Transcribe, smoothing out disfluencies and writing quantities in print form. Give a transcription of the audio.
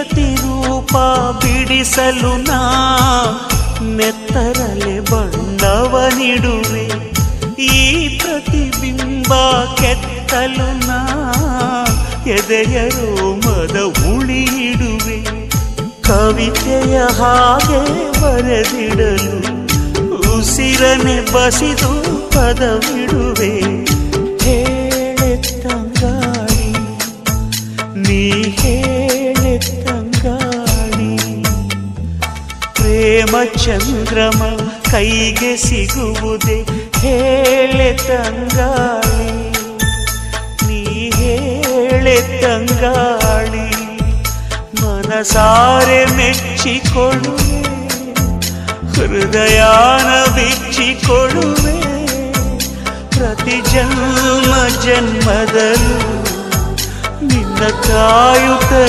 ಪ್ರತಿರೂಪ ಬಿಡಿಸಲು ನಾ ನೆತ್ತರಲೆ ಬಣ್ಣವನಿಡುವೆ. ಈ ಪ್ರತಿಬಿಂಬ ಕೆತ್ತಲು ನಾ ಎದೆಯ ರೋಮದ ಉಳಿಯಿಡುವೆ. ಕವಿತೆಯ ಹಾಗೆ ಬರೆದಿಡಲು ಉಸಿರನೆ ಬಸಿದು ಪದವಿಡುವೆ. ಹೇಳೆ ತಂಗಾಳಿ, ನೀ ಹೇಳೆ ತಂಗಾಳಿ. ಪ್ರೇಮ ಚಂದ್ರಮ ಕೈಗೆ ಸಿಗುವುದೇ ಹೇಳೆ ತಂಗಾಳಿ, ನೀ ಹೇಳೆ ತಂಗಾಳಿ. ಮನಸಾರೆ ಮೆಚ್ಚಿಕೊಳ್ಳುವೆ, ಹೃದಯಾನ ಬಿಚ್ಚಿಕೊಳ್ಳುವೆ. ಪ್ರತಿ ಜನ್ಮ ಜನ್ಮದಲ್ಲೂ ನಿನ್ನ ಕಾಯುತ್ತಲೇ